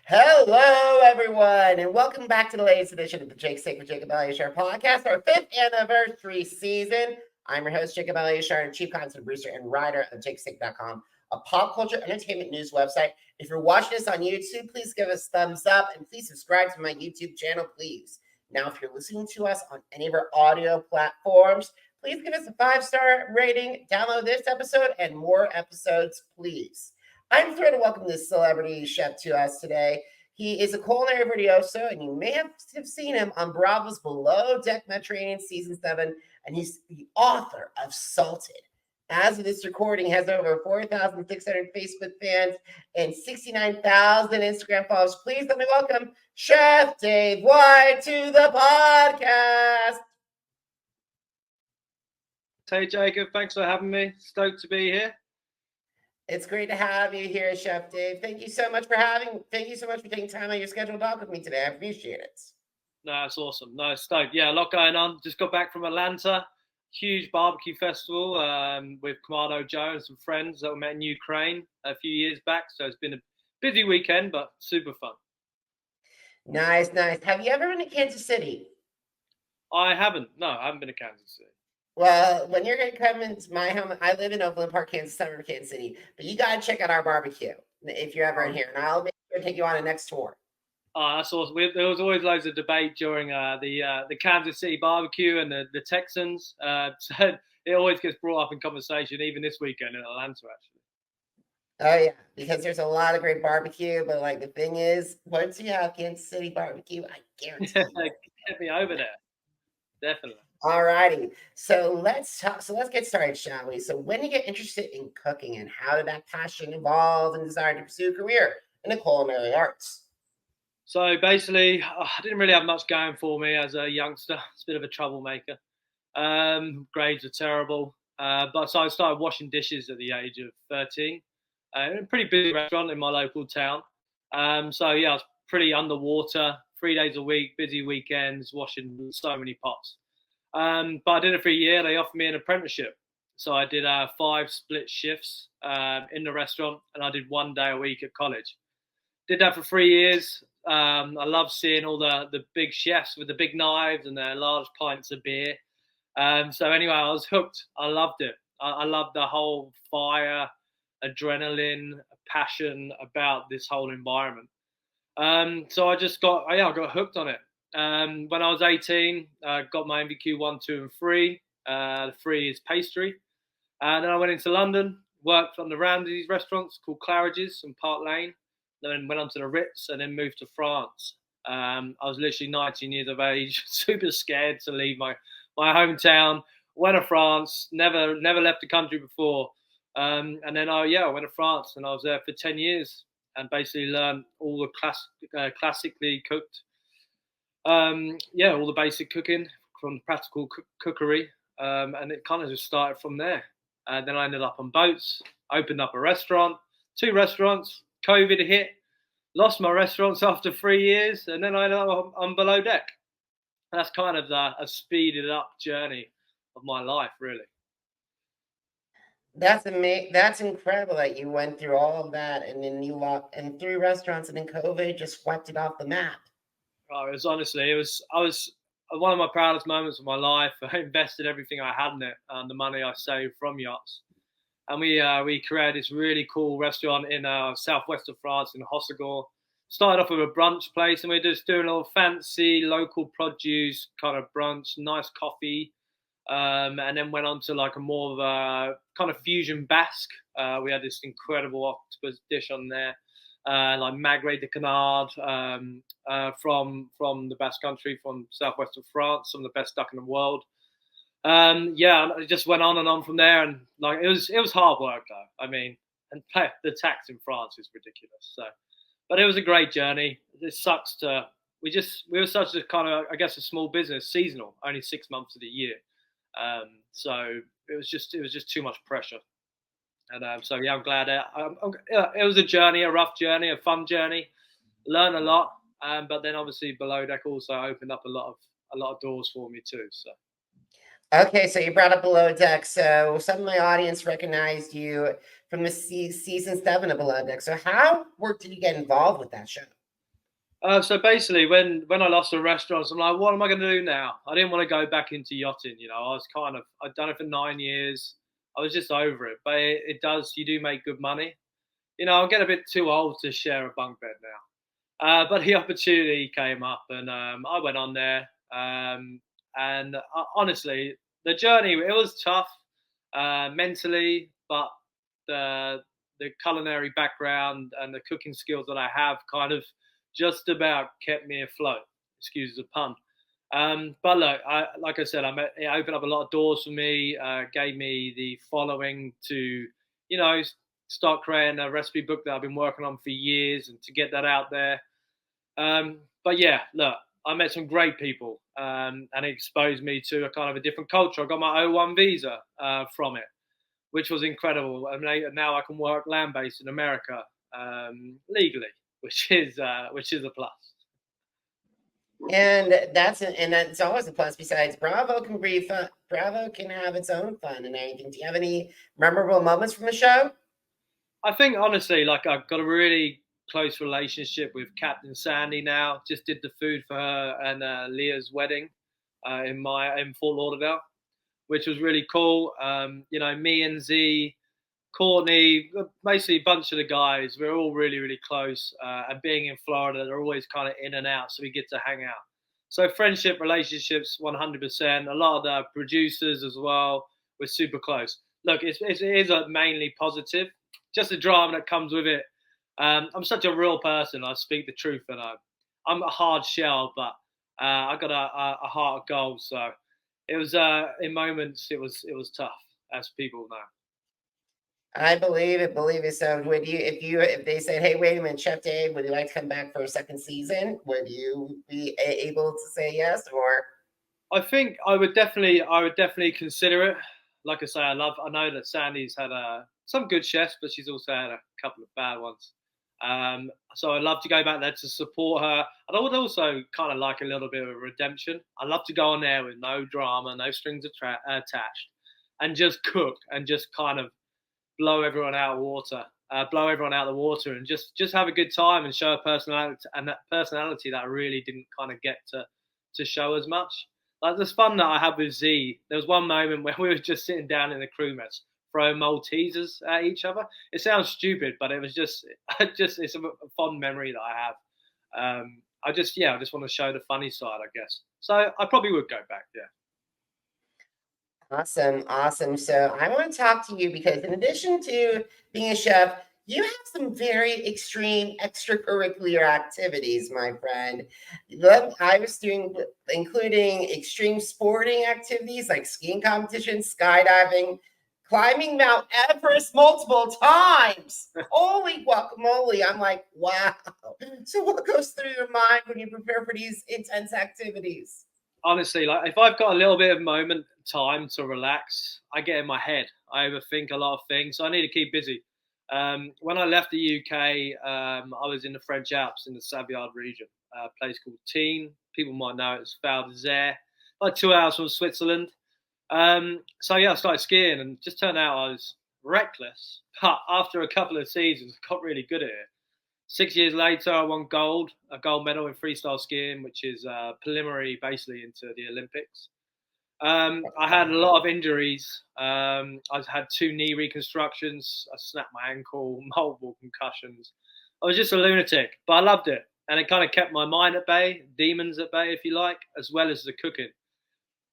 Hello, everyone, and welcome back to the latest edition of the Jacob Elyachar Podcast, our 5th anniversary season. I'm your host, Jacob Elyachar, and Chief Content Producer and writer of JakeSake.com, a pop culture entertainment news website. If you're watching this on YouTube, please give us thumbs up, and please subscribe to my YouTube channel, please. Now, if you're listening to us on any of our audio platforms, please give us a 5-star rating, download this episode, and more episodes, please. I'm thrilled to welcome this celebrity chef to us today. He is a culinary virtuoso, and you may have seen him on Bravo's Below Deck Mediterranean Season 7, and he's the author of Salted. As of this recording, he has over 4,600 Facebook fans and 69,000 Instagram followers. Please let me welcome Chef Dave White to the podcast. Hey, Jacob. Thanks for having me. Stoked to be here. It's great to have you here, Chef Dave. Thank you so much for taking time out of your schedule to talk with me today. I appreciate it. No, that's awesome. No, stoked. Yeah, a lot going on. Just got back from Atlanta. Huge barbecue festival with Kamado Joe and some friends that we met in Ukraine a few years back. So it's been a busy weekend, but super fun. Nice. Have you ever been to Kansas City? I haven't. No, I haven't been to Kansas City. Well, when you're going to come into my home, I live in Overland Park, Kansas, suburb of Kansas City, but you got to check out our barbecue if you're ever in here, and I'll make sure to take you on a next tour. Oh, that's awesome. There was always loads of debate during the Kansas City barbecue and the Texans. So it always gets brought up in conversation, even this weekend in Atlanta, actually. Oh, yeah, because there's a lot of great barbecue, but the thing is, once you have Kansas City barbecue, I guarantee you. Get me over there. Definitely. All righty. So let's get started, shall we? So when did you get interested in cooking, and how did that passion evolve and desire to pursue a career in the culinary arts? So basically, I didn't really have much going for me as a youngster. It's a bit of a troublemaker. Grades were terrible. But so I started washing dishes at the age of 13 in a pretty big restaurant in my local town. So yeah, I was pretty underwater, 3 days a week, busy weekends, washing so many pots. But I did it for a year. They offered me an apprenticeship. So I did 5 split shifts in the restaurant, and I did 1 day a week at college. Did that for 3 years. I love seeing all the big chefs with the big knives and their large pints of beer. So anyway, I was hooked. I loved it. I loved the whole fire, adrenaline, passion about this whole environment. So I got hooked on it. When I was 18, I got my MVQ 1, 2, and 3. The 3 is pastry. And then I went into London, worked on the Ramsay's restaurants called Claridge's in Park Lane. Then went on to the Ritz and then moved to France. I was literally 19 years of age, super scared to leave my hometown. Went to France, never left the country before. And then I went to France, and I was there for 10 years and basically learned all the classically cooked, all the basic cooking from practical cookery. And it kind of just started from there. Then I ended up on boats, opened up a restaurant, 2 restaurants. COVID hit, lost my restaurants after 3 years, and then I ended up on Below Deck. That's kind of a speeded up journey of my life, really. That's amazing. That's incredible that you went through all of that, and then you walked and 3 restaurants, and then COVID just wiped it off the map. Oh, it was one of my proudest moments of my life. I invested everything I had in it, the money I saved from yachts. And we created this really cool restaurant in southwest of France in Hossegor. Started off with a brunch place, and we were just doing a little fancy local produce kind of brunch, nice coffee, and then went on to a more of a kind of fusion Basque. We had this incredible octopus dish on there, like magret de canard from the Basque country, from southwest of France, some of the best duck in the world. It just went on and on from there, and it was hard work though. I mean, and the tax in France is ridiculous. So, but it was a great journey. It sucks we were such a kind of, I guess, a small business, seasonal, only 6 months of the year. So it was just too much pressure. And I'm glad it was a journey, a rough journey, a fun journey. Learned a lot, but then obviously Below Deck also opened up a lot of doors for me too. So. Okay, so you brought up Below Deck. So some of my audience recognized you from the season 7 of Below Deck. So how did you get involved with that show? So basically, when I lost the restaurants, I'm like, what am I going to do now? I didn't want to go back into yachting. I was I'd done it for 9 years. I was just over it. But you do make good money. I'm getting a bit too old to share a bunk bed now. But the opportunity came up, and I went on there. And honestly, the journey, it was tough mentally, but the the culinary background and the cooking skills that I have kind of just about kept me afloat. Excuse the pun. But look, like I said, it opened up a lot of doors for me. Gave me the following to, start creating a recipe book that I've been working on for years, and to get that out there. But yeah, look, I met some great people, and it exposed me to a kind of a different culture. I got my O1 visa from it, which was incredible. I mean, now I can work land-based in America legally, which is a plus. And that's always a plus. Besides, Bravo can be fun. Bravo can have its own fun and everything. Do you have any memorable moments from the show? I think honestly, like I've got a really close relationship with Captain Sandy now. Just did the food for her and Leah's wedding in Fort Lauderdale, which was really cool. Me and Z, Courtney, basically a bunch of the guys, we're all really, really close. And being in Florida, they're always kind of in and out, so we get to hang out. So friendship, relationships, 100%. A lot of the producers as well, we're super close. Look, it is a mainly positive. Just the drama that comes with it. I'm such a real person. I speak the truth, and I'm a hard shell, but I got a heart of gold. So it was in moments it was tough, as people know. I believe it. Believe it. So, if they said, "Hey, wait a minute, Chef Dave, would you like to come back for a second season?" Would you be able to say yes, or? I think I would definitely consider it. Like I say, I know that Sandy's had some good chefs, but she's also had a couple of bad ones. So I'd love to go back there to support her. And I would also kind of like a little bit of a redemption. I'd love to go on there with no drama, no strings attached, and just cook and just kind of blow everyone out of the water, and just have a good time and show a personality, and that personality that I really didn't kind of get to show as much. Like this fun that I had with Z, there was one moment where we were just sitting down in the crew mess throwing Maltesers at each other. It sounds stupid, but it was just it's a fond memory that I have. I just want to show the funny side, I guess. So I probably would go back. Yeah. Awesome, awesome. So I want to talk to you because in addition to being a chef, you have some very extreme extracurricular activities, my friend. I was doing, including extreme sporting activities like skiing competitions, skydiving, climbing Mount Everest multiple times. Holy guacamole. I'm like, wow. So what goes through your mind when you prepare for these intense activities? Honestly, like if I've got a little bit of moment time to relax, I get in my head. I overthink a lot of things, so I need to keep busy. When I left the UK, I was in the French Alps in the Savoyard region, a place called Tignes. People might know it as Val d'Isère, like 2 hours from Switzerland. So yeah, I started skiing, and just turned out I was reckless. But after a couple of seasons, I got really good at it. 6 years later, I won a gold medal in freestyle skiing, which is preliminary basically into the Olympics. I had a lot of injuries. I had 2 knee reconstructions. I snapped my ankle, multiple concussions. I was just a lunatic, but I loved it. And it kind of kept my mind at bay, demons at bay, if you like, as well as the cooking.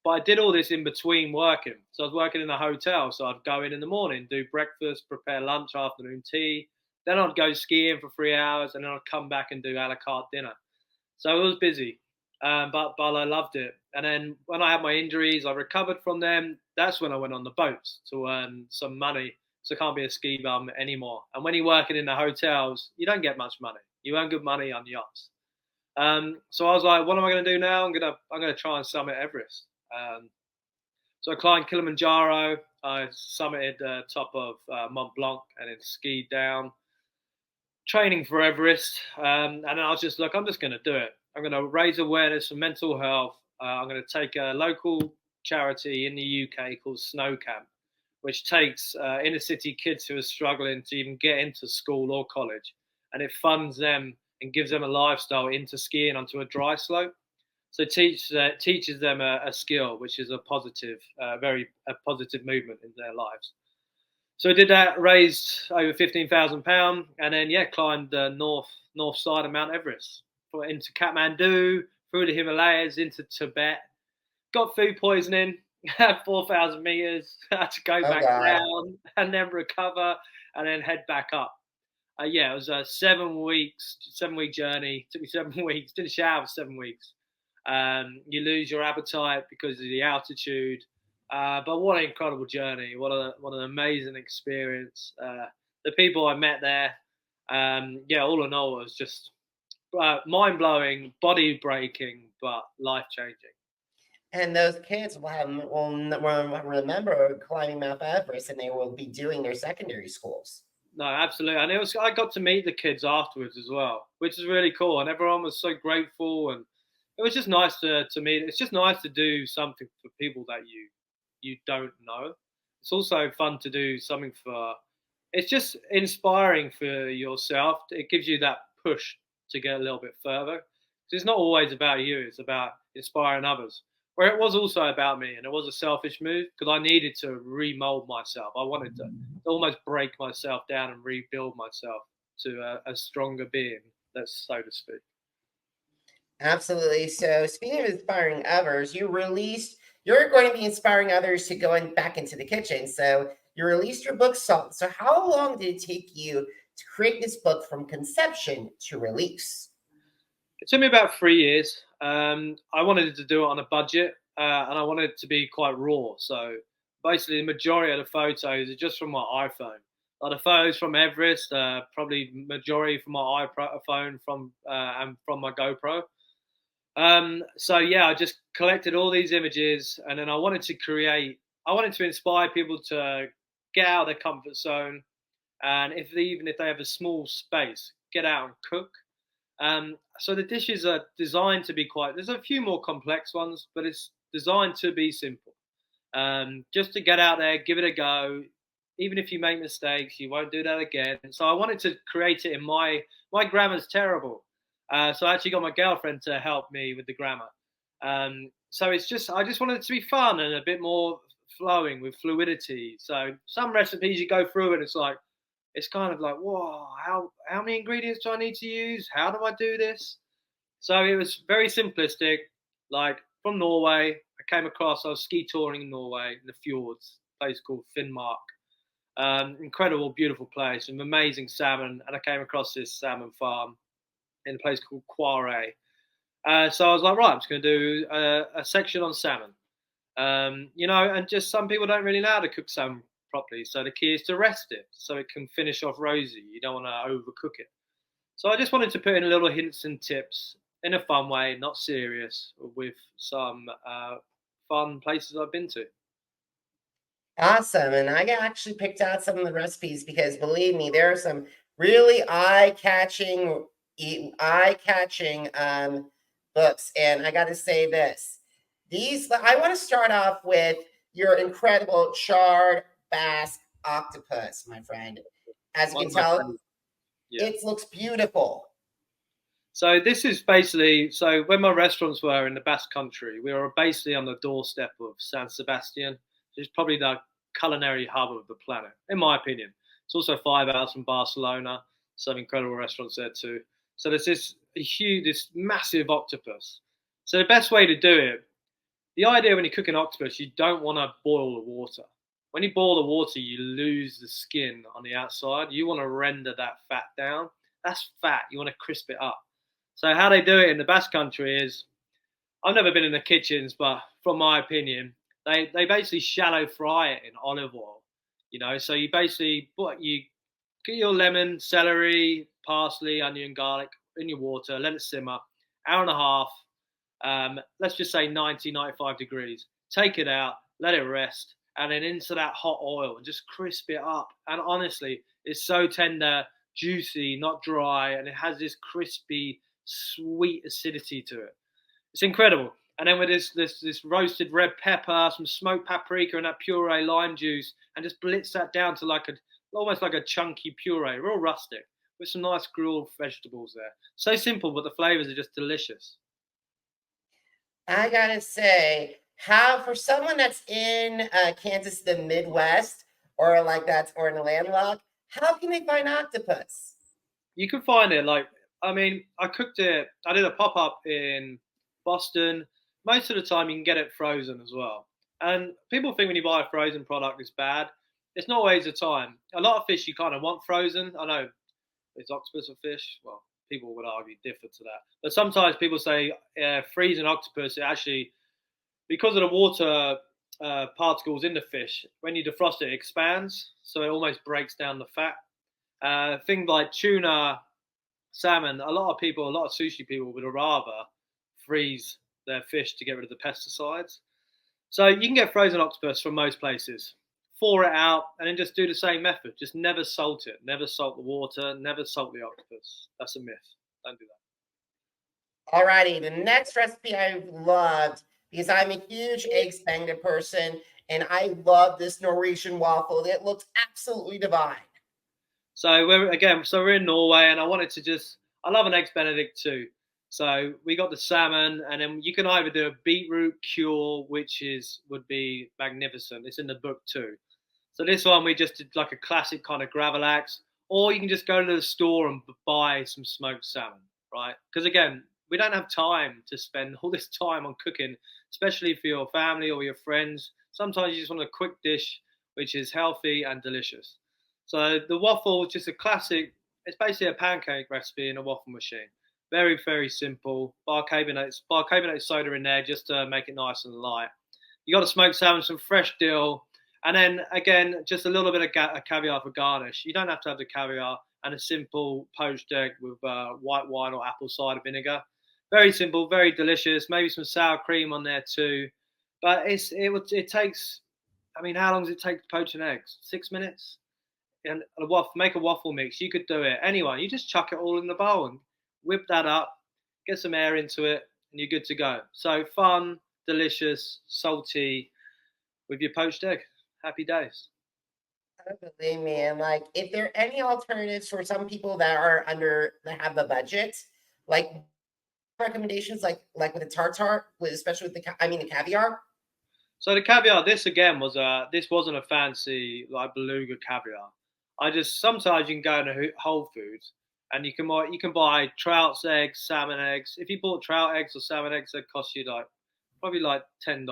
But I did all this in between working. So I was working in a hotel. So I'd go in the morning, do breakfast, prepare lunch, afternoon tea. Then I'd go skiing for 3 hours, and then I'd come back and do a la carte dinner. So it was busy, but I loved it. And then when I had my injuries, I recovered from them. That's when I went on the boats to earn some money. So I can't be a ski bum anymore. And when you're working in the hotels, you don't get much money. You earn good money on yachts. So I was like, what am I going to do now? I'm gonna try and summit Everest. So I climbed Kilimanjaro. I summited the top of Mont Blanc and then skied down, training for Everest. And then I was just like, I'm just going to do it. I'm going to raise awareness for mental health. I'm going to take a local charity in the UK called Snow Camp, which takes inner city kids who are struggling to even get into school or college, and it funds them and gives them a lifestyle into skiing onto a dry slope. So teaches them a skill, which is a positive, a positive movement in their lives. So I did that, raised over £15,000, and then climbed the north side of Mount Everest, into Kathmandu, through the Himalayas, into Tibet. Got food poisoning, had 4,000 meters, had to go Oh back God. down, and then recover, and then head back up. It was a 7 week journey. It took me 7 weeks. Didn't shower for 7 weeks. You lose your appetite because of the altitude. But what an incredible journey! What an amazing experience! The people I met there, all in all, it was just mind blowing, body breaking, but life changing. And those kids will remember climbing Mount Everest, and they will be doing their secondary schools. No, absolutely, and I got to meet the kids afterwards as well, which is really cool, and everyone was so grateful, and it was just nice to meet. It's just nice to do something for people that you don't know. It's also fun to do something for. It's just inspiring for yourself. It gives you that push to get a little bit further. It's not always about you. It's about inspiring others. Where it was also about me, and it was a selfish move because I needed to remold myself. I wanted to almost break myself down and rebuild myself to a stronger being, so to speak. Absolutely. So, speaking of inspiring others, you're going to be inspiring others to going back into the kitchen. So, you released your book, Salt. So, how long did it take you to create this book from conception to release? It took me about 3 years. I wanted to do it on a budget, and I wanted it to be quite raw. So, basically, the majority of the photos are just from my iPhone. Like the photos from Everest, probably majority from my iPhone and from my GoPro. I just collected all these images, and then I wanted to inspire people to get out of their comfort zone, and even if they have a small space, get out and cook. So the dishes are designed to be there's a few more complex ones, but it's designed to be simple. Just to get out there, give it a go. Even if you make mistakes, you won't do that again. So I wanted to create it in my grammar's terrible. So I actually got my girlfriend to help me with the grammar. So I just wanted it to be fun and a bit more flowing with fluidity. So some recipes you go through and it's kind of like, whoa, how many ingredients do I need to use? How do I do this? So it was very simplistic. Like from Norway, I was ski touring in Norway, in the fjords, a place called Finnmark. Incredible, beautiful place, with amazing salmon. And I came across this salmon farm in a place called Quarry. So I was like, right, I'm just going to do a section on salmon. And just some people don't really know how to cook salmon properly. So the key is to rest it so it can finish off rosy. You don't want to overcook it. So I just wanted to put in little hints and tips in a fun way, not serious, with some fun places I've been to. Awesome. And I actually picked out some of the recipes because believe me, there are some really eye-catching books. And I got to say this. I want to start off with your incredible charred bass octopus, my friend. As you can tell, it looks beautiful. So this is basically, when my restaurants were in the Basque Country, we were basically on the doorstep of San Sebastian. It's probably the culinary hub of the planet, in my opinion. It's also 5 hours from Barcelona. Some incredible restaurants there too. So there's this massive octopus. So the best way to do it, the idea when you cook an octopus, you don't want to boil the water. When you boil the water, you lose the skin on the outside. You want to render that fat down. That's fat. You want to crisp it up. So how they do it in the Basque Country is, I've never been in the kitchens, but from my opinion, they basically shallow fry it in olive oil. So you basically you get your lemon, celery, parsley, onion, garlic in your water, let it simmer, hour and a half, let's just say 90, 95 degrees. Take it out, let it rest, and then into that hot oil and just crisp it up. And honestly, it's so tender, juicy, not dry, and it has this crispy, sweet acidity to it. It's incredible. And then with this roasted red pepper, some smoked paprika, and that puree lime juice, and just blitz that down to almost like a chunky puree, real rustic. with some nice grilled vegetables there. So simple, but the flavors are just delicious. I gotta say, how for someone that's in Kansas, the Midwest, or like that's or in the landlocked, how can they find octopus? You can find it I cooked it. I did a pop up in Boston. Most of the time, you can get it frozen as well. And people think when you buy a frozen product, it's bad. It's not always the time. A lot of fish you kind of want frozen. I know it's octopus or fish. Well, people would argue different to that. But sometimes people say freezing octopus, it actually, because of the water particles in the fish, when you defrost it, it expands. So it almost breaks down the fat. Things like tuna, salmon, a lot of sushi people would rather freeze their fish to get rid of the pesticides. So you can get frozen octopus from most places. Thaw it out and then just do the same method. Just never salt it. Never salt the water. Never salt the octopus. That's a myth. Don't do that. Alrighty, the next recipe I loved because I'm a huge egg spengler person and I love this Norwegian waffle. It looks absolutely divine. So we're in Norway, and I love an eggs Benedict too. So we got the salmon, and then you can either do a beetroot cure, would be magnificent. It's in the book too. So this one we just did like a classic kind of gravlax, or you can just go to the store and buy some smoked salmon, right? Because again, we don't have time to spend all this time on cooking, especially for your family or your friends. Sometimes you just want a quick dish which is healthy and delicious. So the waffle is just a classic. It's basically a pancake recipe in a waffle machine. Very, very simple. Bicarbonate soda in there just to make it nice and light. You got to smoke salmon, some fresh dill, and then again just a little bit of caviar for garnish. You don't have to have the caviar, and a simple poached egg with white wine or apple cider vinegar. Very simple, very delicious. Maybe some sour cream on there too. But it takes. I mean, how long does it take to poach an egg? 6 minutes. And make a waffle mix. You could do it anyway. You just chuck it all in the bowl and whip that up, get some air into it, and you're good to go. So fun, delicious, salty with your poached egg. Happy days. Believe me, and like if there are any alternatives for some people that have the budget, like recommendations, like with the tartar, especially with the caviar. So the caviar, this wasn't a fancy like beluga caviar. Sometimes you can go into Whole Foods and you can buy trout's eggs, salmon eggs. If you bought trout eggs or salmon eggs, they cost you probably like $10.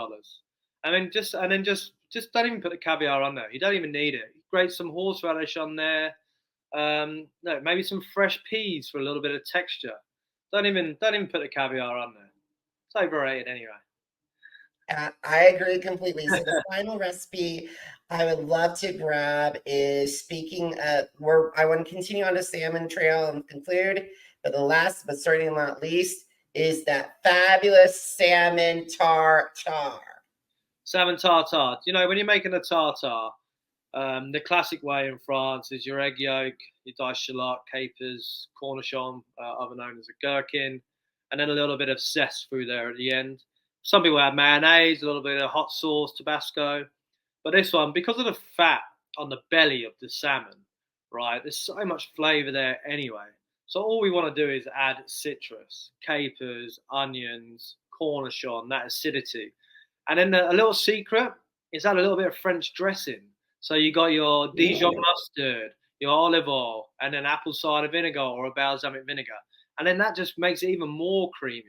And then just don't even put the caviar on there. You don't even need it. Grate some horseradish on there. No, maybe some fresh peas for a little bit of texture. Don't even put the caviar on there. It's overrated anyway. I agree completely. So the final recipe I would love to grab is speaking of where I want to continue on the salmon trail and conclude, but the last but certainly not least is that fabulous salmon tartar. Salmon tartare. You know, when you're making a tartare, the classic way in France is your egg yolk, your diced shallot, capers, cornichon, other known as a gherkin, and then a little bit of zest through there at the end. Some people add mayonnaise, a little bit of hot sauce, Tabasco. But this one, because of the fat on the belly of the salmon, right, there's so much flavor there anyway. So all we want to do is add citrus, capers, onions, cornichon, that acidity. And then a little secret is add a little bit of French dressing. So you got your Dijon mustard, your olive oil, and then apple cider vinegar or a balsamic vinegar. And then that just makes it even more creamier.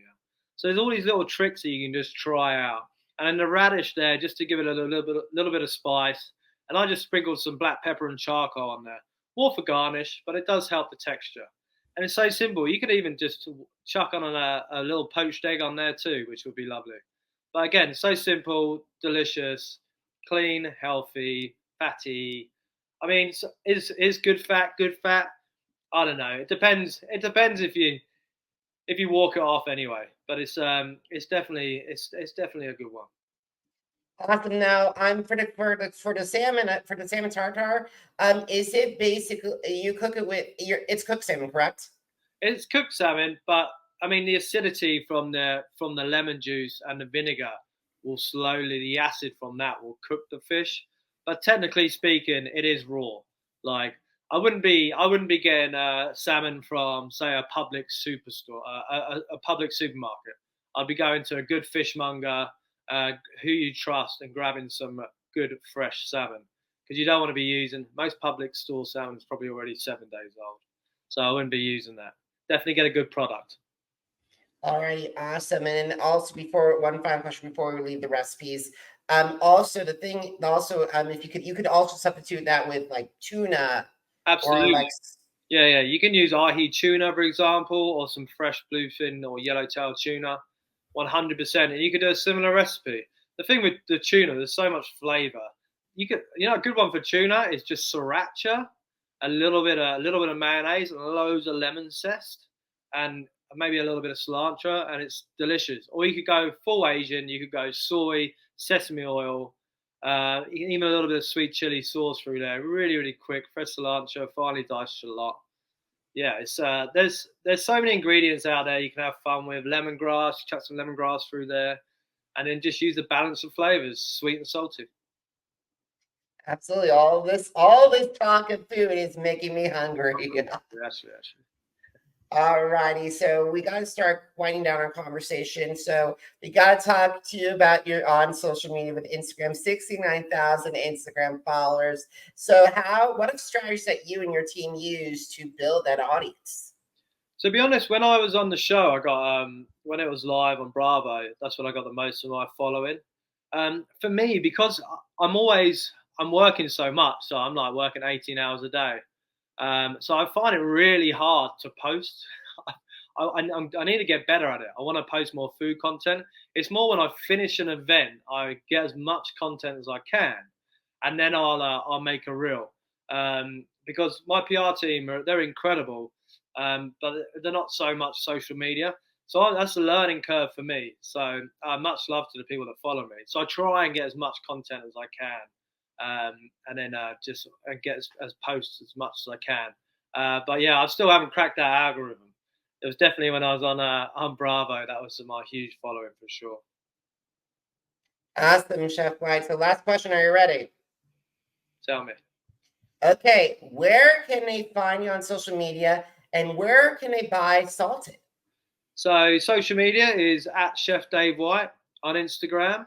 So there's all these little tricks that you can just try out. And then the radish there, just to give it a little bit of spice. And I just sprinkled some black pepper and charcoal on there. More for garnish, but it does help the texture. And it's so simple. You could even just chuck on a little poached egg on there too, which would be lovely. But again, so simple, delicious, clean, healthy, fatty. I mean, is good fat good fat? I don't know. It depends. It depends if you walk it off anyway. But it's definitely a good one. Awesome. Now, I'm for the salmon tartar. Is it basically you cook it with it's cooked salmon, correct? It's cooked salmon, but I mean the acidity from the lemon juice and the vinegar the acid from that will cook the fish. But technically speaking, it is raw. Like I wouldn't be getting salmon from, say, a public superstore, a public supermarket. I'd be going to a good fishmonger who you trust and grabbing some good fresh salmon, because you don't want to be using, most public store salmon is probably already 7 days old, so I wouldn't be using that. Definitely get a good product. All righty, awesome. And then also, before one final question before we leave the recipes. Also the thing, also, if you could also substitute that with like tuna or Absolutely. like. Yeah. You can use ahi tuna, for example, or some fresh bluefin or yellowtail tuna, 100%. And you could do a similar recipe. The thing with the tuna, there's so much flavor. A good one for tuna is just sriracha, a little bit of mayonnaise, and loads of lemon zest, and maybe a little bit of cilantro, and it's delicious. Or you could go full Asian. You could go soy, sesame oil, even a little bit of sweet chili sauce through there. Really, really quick. Fresh cilantro, finely diced shallot. Yeah, it's there's so many ingredients out there you can have fun with. Lemongrass, chuck some lemongrass through there, and then just use the balance of flavors, sweet and salty. Absolutely. All this talk of food is making me hungry. Actually. All righty. So we got to start winding down our conversation. So we got to talk to you about your on social media with Instagram, 69,000 Instagram followers. So what are strategies that you and your team use to build that audience? To be honest, when I was on the show, I got when it was live on Bravo, that's when I got the most of my following. For me, because I'm working so much, so I'm like working 18 hours a day. So I find it really hard to post. I need to get better at it. I want to post more food content. It's more when I finish an event, I get as much content as I can, and then I'll make a reel. Because my PR team they're incredible, but they're not so much social media. So that's a learning curve for me. So much love to the people that follow me. So I try and get as much content as I can. And then just get as posts as much as I can. But yeah, I still haven't cracked that algorithm. It was definitely when I was on Bravo, that was my huge following for sure. Awesome, Chef White. So last question, are you ready? Tell me. Okay, where can they find you on social media, and where can they buy Salted? So social media is at Chef Dave White on Instagram.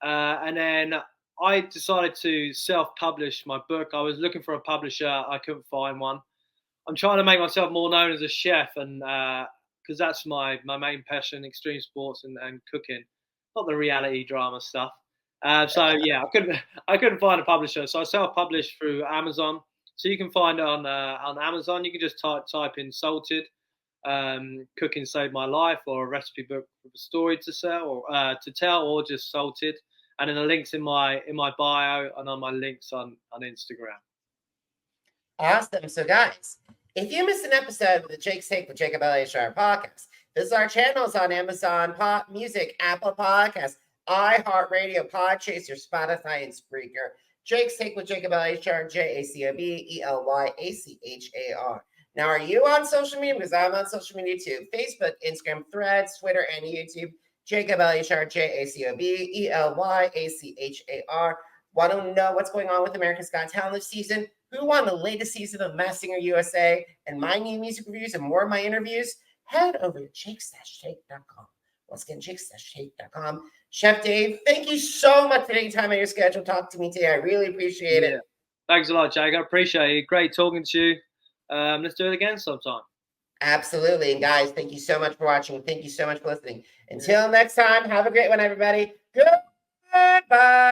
And then I decided to self-publish my book. I was looking for a publisher. I couldn't find one. I'm trying to make myself more known as a chef, and because that's my main passion, extreme sports and cooking, not the reality drama stuff. So yeah, I couldn't find a publisher, so I self-published through Amazon. So you can find it on Amazon. You can just type in Salted, Cooking Saved My Life, or a recipe book with a story to tell, or just Salted. And then the links in my bio and on my links on Instagram. Awesome. So guys, if you missed an episode of the Jake's Take with Jacob Elyachar Podcast, visit our channels on Amazon Pop Music, Apple Podcasts, iHeartRadio, Podchaser, Spotify, and Spreaker. Jake's Take with Jacob Elyachar, JACOB ELYACHAR. Now, are you on social media? Because I'm on social media too. Facebook, Instagram, Threads, Twitter, and YouTube. Jacob Elyachar, JACOB ELYACHAR. Want to know what's going on with America's Got Talent this season? Who won the latest season of Masked Singer USA and my new music reviews and more of my interviews? Head over to jakes-take.com. Once again, jakes-take.com. Chef Dave, thank you so much for taking time out of your schedule to talk to me today. I really appreciate it. Thanks a lot, Jake. I appreciate it. Great talking to you. Let's do it again sometime. Absolutely. And guys, thank you so much for watching. Thank you so much for listening. Until next time, have a great one, everybody. Goodbye.